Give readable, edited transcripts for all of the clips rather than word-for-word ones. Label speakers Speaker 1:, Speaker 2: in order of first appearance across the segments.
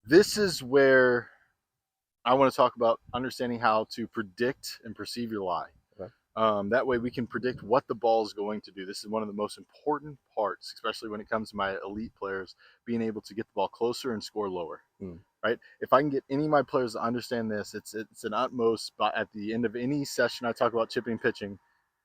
Speaker 1: This is where I want to talk about understanding how to predict and perceive your lie.
Speaker 2: Okay.
Speaker 1: That way we can predict what the ball is going to do. This is one of the most important parts, especially when it comes to my elite players, being able to get the ball closer and score lower. Right? If I can get any of my players to understand this, it's an utmost. But at the end of any session I talk about chipping and pitching,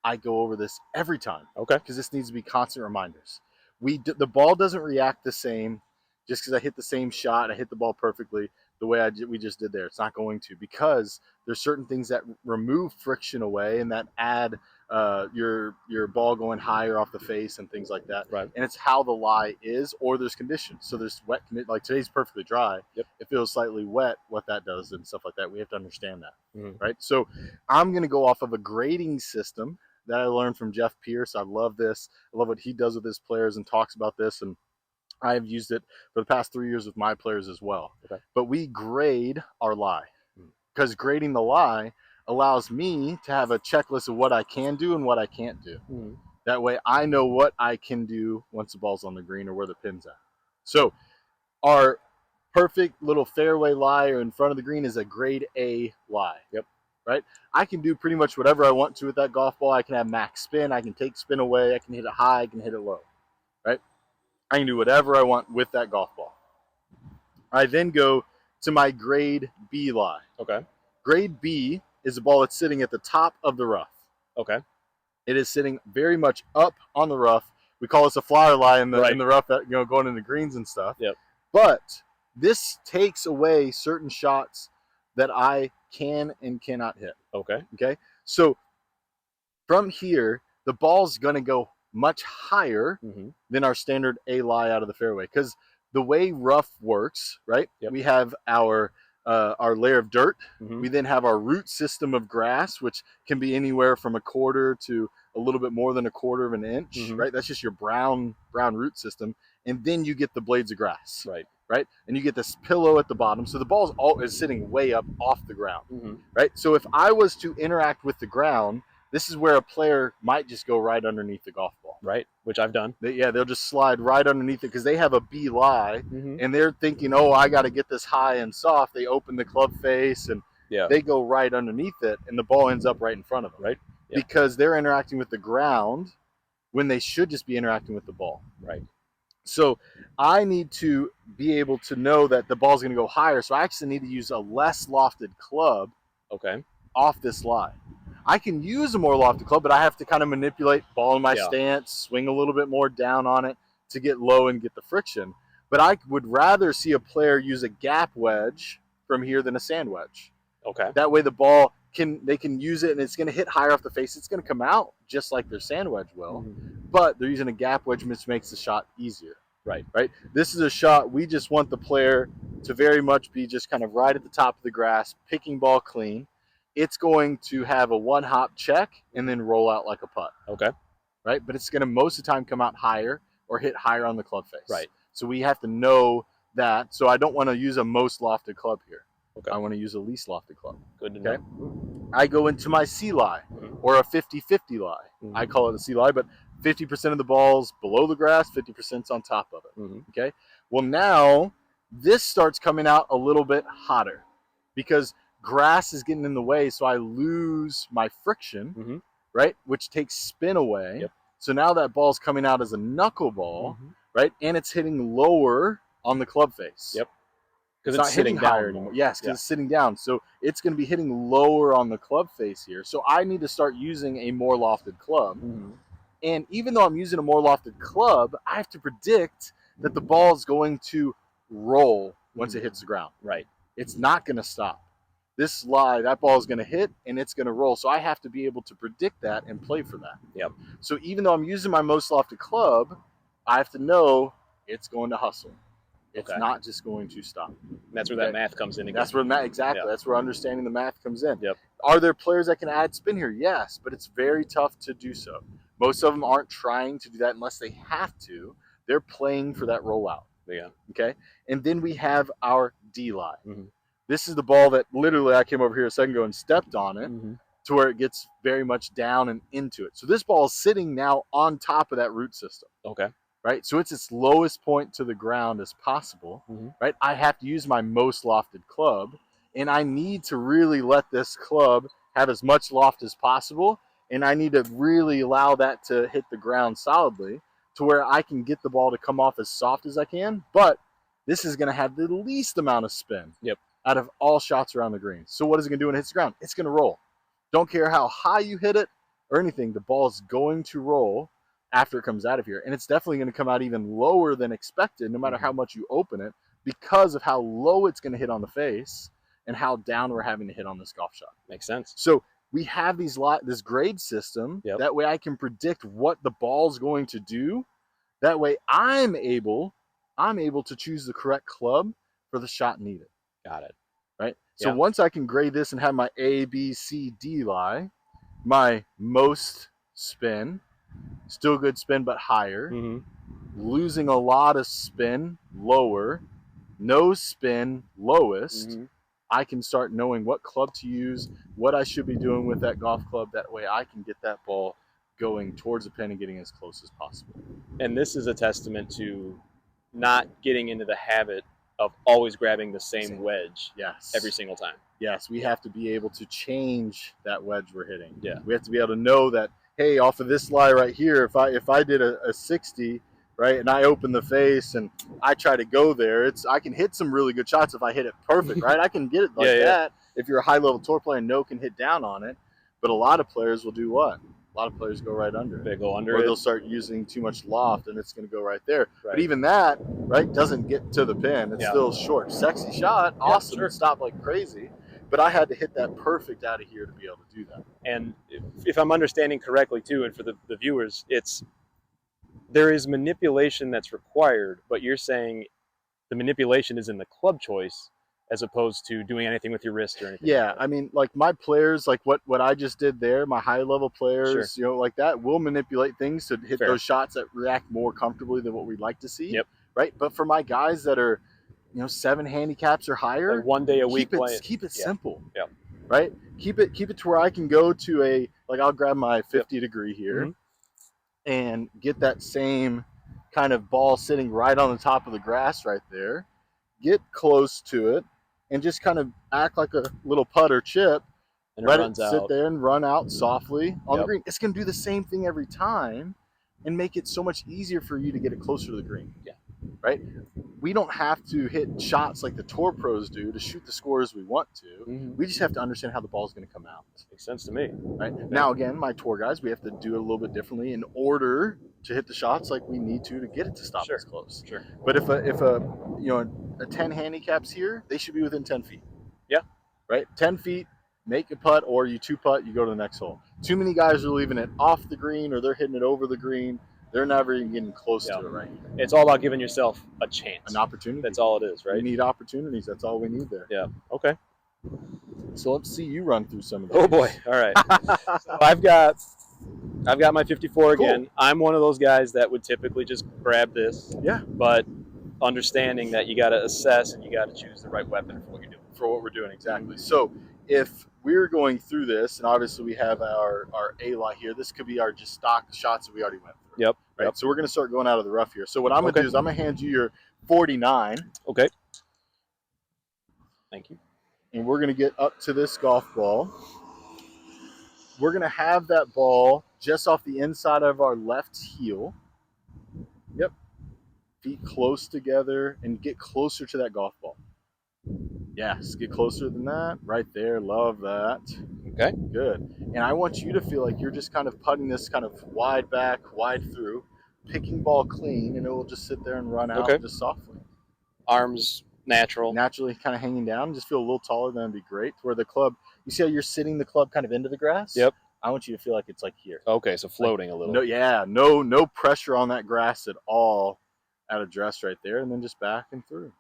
Speaker 1: I go over this every time.
Speaker 2: Okay.
Speaker 1: Because this needs to be constant reminders. The ball doesn't react the same just because I hit the same shot, I hit the ball perfectly the way we just did there. It's not going to, because there's certain things that remove friction away and that add your ball going higher off the face and things like that.
Speaker 2: Right.
Speaker 1: And it's how the lie is, or there's conditions. So there's wet, like today's perfectly dry.
Speaker 2: Yep.
Speaker 1: It feels slightly wet, what that does and stuff like that. We have to understand that, right? So I'm going to go off of a grading system that I learned from Jeff Pierce. I love this. I love what he does with his players and talks about this, and I have used it for the past 3 years with my players as well.
Speaker 2: Okay.
Speaker 1: But we grade our lie, because grading the lie allows me to have a checklist of what I can do and what I can't do. That way I know what I can do once the ball's on the green or where the pin's at. So our perfect little fairway lie or in front of the green is a grade A lie.
Speaker 2: Yep.
Speaker 1: Right? I can do pretty much whatever I want to with that golf ball. I can have max spin. I can take spin away. I can hit it high. I can hit it low. Right? I can do whatever I want with that golf ball. I then go to my grade B lie.
Speaker 2: Okay.
Speaker 1: Grade B is a ball that's sitting at the top of the rough.
Speaker 2: Okay.
Speaker 1: It is sitting very much up on the rough. We call this a flower lie in the rough, that going into greens and stuff.
Speaker 2: Yep.
Speaker 1: But this takes away certain shots that I can and cannot hit.
Speaker 2: Okay.
Speaker 1: Okay. So from here, the ball's going to go much higher than our standard A lie out of the fairway, because the way rough works, right?
Speaker 2: Yep.
Speaker 1: We have our layer of dirt. We then have our root system of grass, which can be anywhere from a quarter to a little bit more than a quarter of an inch, right? That's just your brown root system. And then you get the blades of grass, right? And you get this pillow at the bottom. So the ball is sitting way up off the ground, right? So if I was to interact with the ground, this is where a player might just go right underneath the golf ball.
Speaker 2: Right, which I've done.
Speaker 1: They'll just slide right underneath it because they have a B lie, and they're thinking, oh, I got to get this high and soft. They open the club face, and they go right underneath it, and the ball ends up right in front of them.
Speaker 2: Right. Yeah.
Speaker 1: Because they're interacting with the ground when they should just be interacting with the ball.
Speaker 2: Right.
Speaker 1: So I need to be able to know that the ball's going to go higher, so I actually need to use a less lofted club off this lie. I can use a more lofted club, but I have to kind of manipulate ball in my stance, swing a little bit more down on it to get low and get the friction. But I would rather see a player use a gap wedge from here than a sand wedge.
Speaker 2: Okay.
Speaker 1: That way the ball they can use it and it's going to hit higher off the face. It's going to come out just like their sand wedge will, but they're using a gap wedge, which makes the shot easier.
Speaker 2: Right.
Speaker 1: This is a shot we just want the player to very much be just kind of right at the top of the grass, picking ball clean. It's going to have a one-hop check and then roll out like a putt.
Speaker 2: Okay.
Speaker 1: Right? But it's going to most of the time come out higher or hit higher on the club face.
Speaker 2: Right.
Speaker 1: So we have to know that. So I don't want to use a most lofted club here.
Speaker 2: Okay.
Speaker 1: I want to use a least lofted club.
Speaker 2: Good to know.
Speaker 1: I go into my C lie or a 50-50 lie. I call it a C lie, but 50% of the ball's below the grass, 50%'s on top of it. Okay? Well, now this starts coming out a little bit hotter because grass is getting in the way, so I lose my friction, right, which takes spin away.
Speaker 2: Yep.
Speaker 1: So now that ball's coming out as a knuckleball, right, and it's hitting lower on the club face.
Speaker 2: Yep.
Speaker 1: Because it's not hitting higher anymore. Yes, because it's sitting down. So it's going to be hitting lower on the club face here. So I need to start using a more lofted club. And even though I'm using a more lofted club, I have to predict that the ball is going to roll once it hits the ground.
Speaker 2: Right.
Speaker 1: It's not going to stop. This lie, that ball is going to hit and it's going to roll. So I have to be able to predict that and play for that.
Speaker 2: Yep.
Speaker 1: So even though I'm using my most lofted club, I have to know it's going to hustle. It's not just going to stop.
Speaker 2: That's where that math comes in again.
Speaker 1: That's where That's where understanding the math comes in.
Speaker 2: Yep.
Speaker 1: Are there players that can add spin here? Yes, but it's very tough to do so. Most of them aren't trying to do that unless they have to. They're playing for that rollout.
Speaker 2: Yeah.
Speaker 1: Okay. And then we have our D lie. This is the ball that literally I came over here a second ago and stepped on it to where it gets very much down and into it. So this ball is sitting now on top of that root system.
Speaker 2: Okay.
Speaker 1: right? So it's its lowest point to the ground as possible, right? I have to use my most lofted club, and I need to really let this club have as much loft as possible, and I need to really allow that to hit the ground solidly to where I can get the ball to come off as soft as I can, but this is going to have the least amount of spin out of all shots around the green. So what is it going to do when it hits the ground? It's going to roll. Don't care how high you hit it or anything, the ball is going to roll after it comes out of here. And it's definitely going to come out even lower than expected, no matter how much you open it, because of how low it's going to hit on the face and how down we're having to hit on this golf shot.
Speaker 2: Makes sense.
Speaker 1: So we have this grade system. That way I can predict what the ball's going to do. That way I'm able to choose the correct club for the shot needed.
Speaker 2: Got it.
Speaker 1: Right? So once I can grade this and have my A, B, C, D lie, my most spin, still good spin but higher, losing a lot of spin, lower, no spin, lowest, I can start knowing what club to use, what I should be doing with that golf club. That way I can get that ball going towards the pin and getting as close as possible.
Speaker 2: And this is a testament to not getting into the habit of always grabbing the same wedge every single time.
Speaker 1: Yes, we have to be able to change that wedge we're hitting. We have to be able to know that, hey, off of this lie right here, if I did a 60, right, and I open the face and I try to go there, I can hit some really good shots if I hit it perfect, right? I can get it like that. If you're a high-level tour player, no can hit down on it. But a lot of players will do what? A lot of players go right under.
Speaker 2: They go under
Speaker 1: or they'll start using too much loft, and it's going to go right there. But even that, right, doesn't get to the pin. It's still short. Sexy shot, awesome, stop like crazy. But I had to hit that perfect out of here to be able to do that.
Speaker 2: And if I'm understanding correctly, too, and for the viewers, there is manipulation that's required, but you're saying the manipulation is in the club choice as opposed to doing anything with your wrist or anything.
Speaker 1: Yeah, I mean, like my players, like what I just did there, my high-level players, you know, like that, will manipulate things to hit those shots that react more comfortably than what we'd like to see. Right? But for my guys that are, 7 handicaps or higher,
Speaker 2: like 1 day a week,
Speaker 1: keep it simple. Right? Keep it to where I can go to I'll grab my 50 degree here and get that same kind of ball sitting right on the top of the grass right there, get close to it, and just kind of act like a little putt or chip, and let it sit there and run out softly on the green. It's going to do the same thing every time and make it so much easier for you to get it closer to the green. Right? We don't have to hit shots like the tour pros do to shoot the scores we want to. We just have to understand how the ball is going to come out.
Speaker 2: Makes sense to me.
Speaker 1: Right? Now, again, my tour guys, we have to do it a little bit differently in order to hit the shots like we need to get it to stop as close. But if a 10 handicaps here, they should be within 10 feet. Right? 10 feet, make a putt, or you 2-putt, you go to the next hole. Too many guys are leaving it off the green, or they're hitting it over the green. They're never even getting close to it, right?
Speaker 2: It's all about giving yourself a chance.
Speaker 1: An opportunity.
Speaker 2: That's all it is, right?
Speaker 1: We need opportunities. That's all we need there.
Speaker 2: Yeah. Okay.
Speaker 1: So let's see you run through some of those.
Speaker 2: Oh boy. All right. So I've got my 54 again. I'm one of those guys that would typically just grab this. But understanding that you got to assess and you got to choose the right weapon for what you're doing.
Speaker 1: For what we're doing, exactly. So if we're going through this, and obviously we have our A-lie here, this could be our just stock shots that we already went through. Right. So we're going to start going out of the rough here. So what I'm going to do is I'm going to hand you your 49.
Speaker 2: Okay. Thank you.
Speaker 1: And we're going to get up to this golf ball. We're going to have that ball just off the inside of our left heel. Feet close together and get closer to that golf ball. Yes, get closer than that. Right there. Love that.
Speaker 2: Okay.
Speaker 1: Good. And I want you to feel like you're just kind of putting this kind of wide back, wide through, picking ball clean, and it will just sit there and run out just softly.
Speaker 2: Arms natural.
Speaker 1: Naturally kind of hanging down. Just feel a little taller than would be great. Where the club, you see how you're sitting the club kind of into the grass? I want you to feel like it's like here.
Speaker 2: Okay, so floating a little.
Speaker 1: No pressure on that grass at all. Out of dress right there, and then just back and through.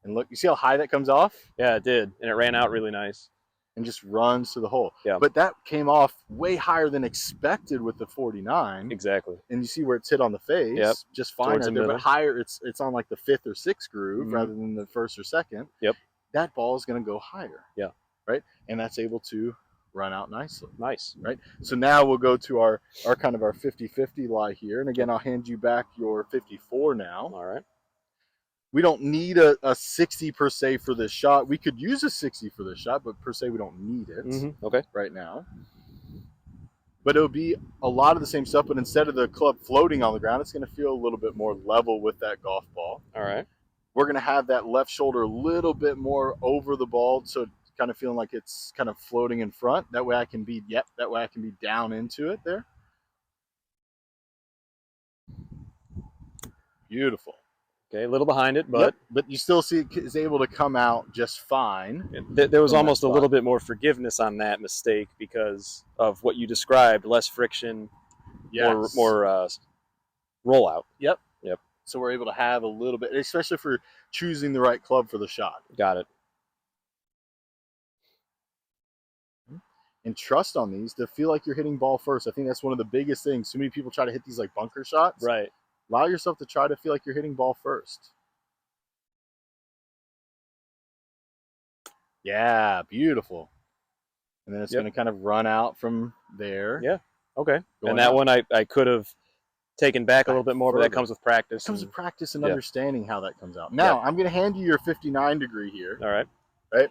Speaker 1: And look, you see how high that comes off?
Speaker 2: Yeah, it did. And it ran out really nice.
Speaker 1: And just runs to the hole. But that came off way higher than expected with the 49.
Speaker 2: Exactly.
Speaker 1: And you see where it's hit on the face. Just fine right there. But higher, it's on like the 5th or 6th groove rather than the 1st or 2nd. That ball is going to go higher. Right? And that's able to run out nicely.
Speaker 2: Nice.
Speaker 1: Right? So now we'll go to our kind of our 50-50 lie here. And again, I'll hand you back your 54 now.
Speaker 2: All right.
Speaker 1: We don't need a 60 per se for this shot. We could use a 60 for this shot, but per se we don't need it
Speaker 2: Okay.
Speaker 1: right now. But it'll be a lot of the same stuff, but instead of the club floating on the ground, it's going to feel a little bit more level with that golf ball.
Speaker 2: All right.
Speaker 1: We're going to have that left shoulder a little bit more over the ball, so it's kind of feeling like it's kind of floating in front. That way I can be, that way I can be down into it there. Beautiful.
Speaker 2: Okay, a little behind it, but
Speaker 1: you still see it is able to come out just fine.
Speaker 2: There was almost a little bit more forgiveness on that mistake because of what you described: less friction, more rollout.
Speaker 1: Yep. So we're able to have a little bit, especially for choosing the right club for the shot.
Speaker 2: Got it.
Speaker 1: And trust on these to feel like you're hitting ball first. I think that's one of the biggest things. So many people try to hit these like bunker shots.
Speaker 2: Right.
Speaker 1: Allow yourself to try to feel like you're hitting ball first. Yeah, beautiful. And then it's going to kind of run out from there.
Speaker 2: Yeah. Okay. And that one I could have taken back a little bit more, but that comes with practice.
Speaker 1: It comes with practice and understanding how that comes out. Now, I'm going to hand you your 59 degree here.
Speaker 2: All right.
Speaker 1: Right?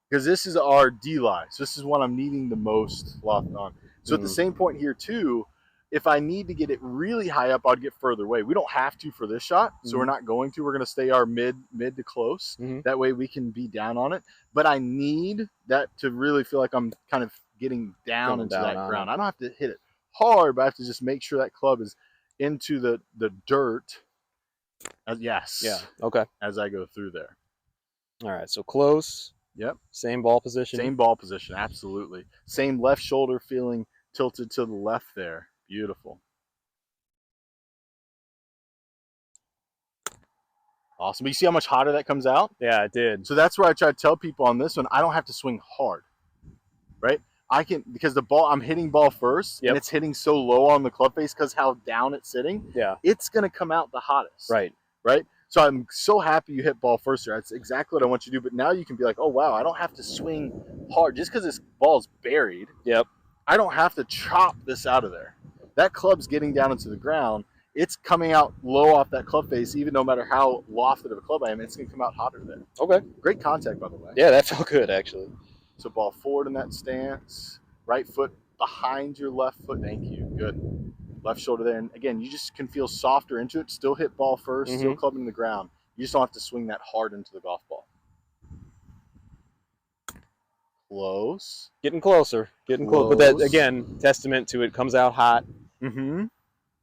Speaker 1: Because this is our D lie. So this is what I'm needing the most loft on. So at the same point here too, if I need to get it really high up, I'd get further away. We don't have to for this shot, so we're not going to. We're going to stay our mid to close. That way we can be down on it. But I need that to really feel like I'm kind of getting down into that ground. I don't have to hit it hard, but I have to just make sure that club is into the dirt. Yes.
Speaker 2: Yeah. Okay.
Speaker 1: As I go through there.
Speaker 2: All right. So close.
Speaker 1: Yep.
Speaker 2: Same ball position.
Speaker 1: Same ball position. Absolutely. Same left shoulder feeling tilted to the left there. Beautiful. Awesome. But you see how much hotter that comes out?
Speaker 2: Yeah, it did.
Speaker 1: So that's where I try to tell people on this one, I don't have to swing hard, right? I can, because the ball, I'm hitting ball first, and it's hitting so low on the club face because how down it's sitting.
Speaker 2: Yeah.
Speaker 1: It's going to come out the hottest.
Speaker 2: Right.
Speaker 1: Right? So I'm so happy you hit ball first there. That's exactly what I want you to do. But now you can be like, oh, wow, I don't have to swing hard. Just because this ball's buried, I don't have to chop this out of there. That club's getting down into the ground. It's coming out low off that club face, even no matter how lofted of a club I am, it's going to come out hotter there.
Speaker 2: Okay.
Speaker 1: Great contact, by the way.
Speaker 2: Yeah, that felt good, actually.
Speaker 1: So ball forward in that stance. Right foot behind your left foot. Thank you. Good. Left shoulder there. And again, you just can feel softer into it. Still hit ball first. Still clubbing in the ground. You just don't have to swing that hard into the golf ball. Close.
Speaker 2: Getting closer. Getting close. But that, again, testament to it comes out hot.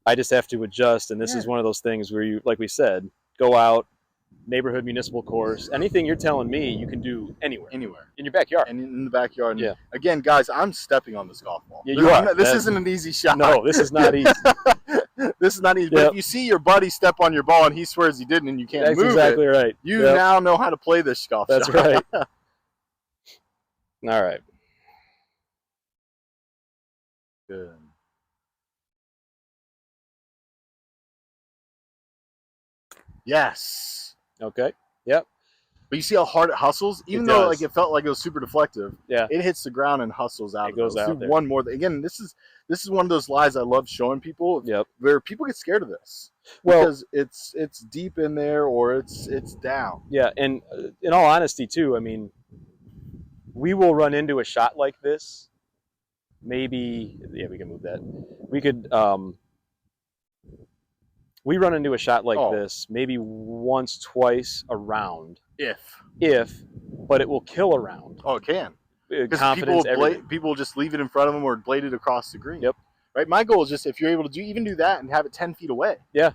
Speaker 2: I just have to adjust, and this is one of those things where you, like we said, go out, neighborhood municipal course, anything you're telling me you can do anywhere. In your backyard.
Speaker 1: And in the backyard. And again, guys, I'm stepping on this golf ball.
Speaker 2: Yeah, you are.
Speaker 1: This isn't an easy shot.
Speaker 2: No, this is not easy.
Speaker 1: This is not easy. But if you see your buddy step on your ball and he swears he didn't and you can't move it.
Speaker 2: That's exactly right.
Speaker 1: You now know how to play this golf shot.
Speaker 2: That's right. All right.
Speaker 1: Good. Yes.
Speaker 2: Okay. Yep.
Speaker 1: But you see how hard it hustles? Even though like it felt like it was super deflective, it hits the ground and hustles out.
Speaker 2: It goes out there.
Speaker 1: One more. Again, this is one of those lies I love showing people. Where people get scared of this. Because it's deep in there or it's down.
Speaker 2: Yeah, and in all honesty too, I mean, we will run into a shot like this. Maybe we can move that. We could we run into a shot like this maybe once, twice a round. But it will kill a round.
Speaker 1: Oh, it can.
Speaker 2: Confidence,
Speaker 1: people will just leave it in front of them or blade it across the green.
Speaker 2: Yep.
Speaker 1: Right. My goal is just if you're able to do that and have it 10 feet away.
Speaker 2: Yeah.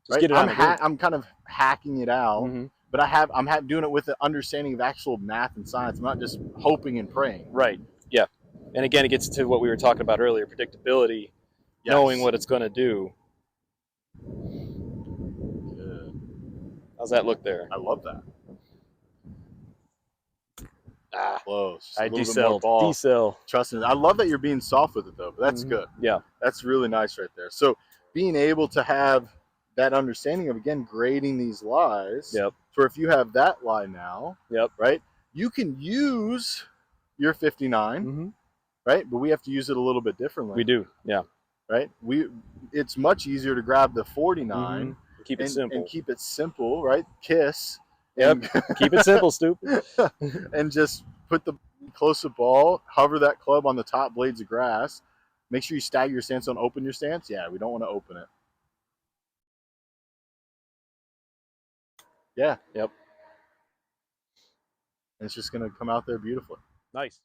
Speaker 1: Just get it I'm kind of hacking it out, but I'm doing it with the understanding of actual math and science. I'm not just hoping and praying.
Speaker 2: Right. Yeah. And again, it gets to what we were talking about earlier: predictability, knowing what it's going to do.
Speaker 1: Good.
Speaker 2: How's that look there?
Speaker 1: I love that. Close.
Speaker 2: I decel.
Speaker 1: Trust me. I love that you're being soft with it though, but that's good.
Speaker 2: Yeah.
Speaker 1: That's really nice right there. So being able to have that understanding of, again, grading these lies.
Speaker 2: Yep.
Speaker 1: For if you have that lie now,
Speaker 2: yep.
Speaker 1: Right, you can use you're 59, right? But we have to use it a little bit differently.
Speaker 2: We do, yeah.
Speaker 1: Right? It's much easier to grab the 49
Speaker 2: keep it simple.
Speaker 1: and keep it simple, right? Kiss.
Speaker 2: Yep. Keep it simple, stupid.
Speaker 1: And just put the close the ball, hover that club on the top blades of grass. Make sure you stagger your stance, don't open your stance. Yeah, we don't want to open it. Yeah.
Speaker 2: Yep.
Speaker 1: And it's just going to come out there beautifully.
Speaker 2: Nice.